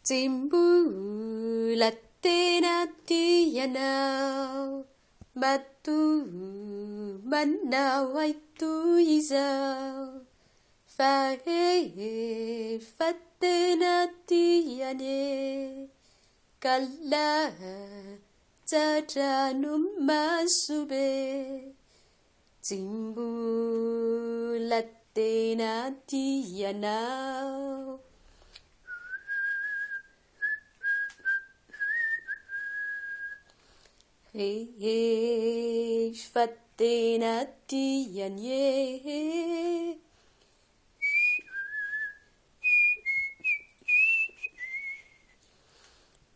Tsy mbola tena tianao manao ay toy izao, fa rehefa tena tiane ka latsatra no masobe. Tsy mbola tena tianao. Rehefa tena tianie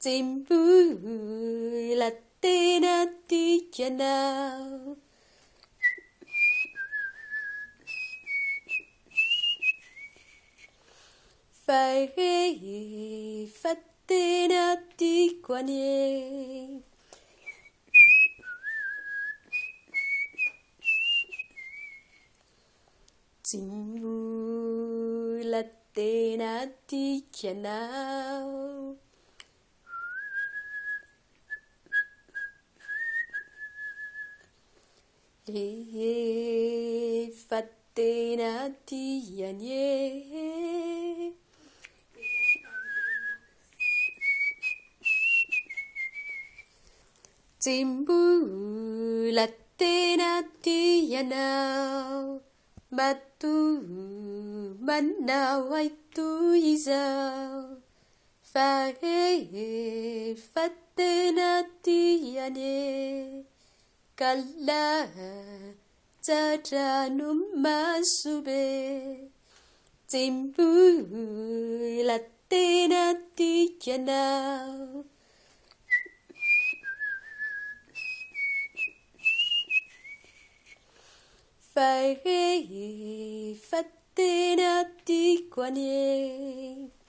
tsy mbola tena tianao. Fa rehefa tena tiako anie tsy mbola tena tianao. Rehefa tena tianie tsy mbola tena tianao manao ay toy izao, fa rehefa tena tiane ka latsatra no masobe. Tsy mbola tena tianao. Fa rehefa tena tiako anie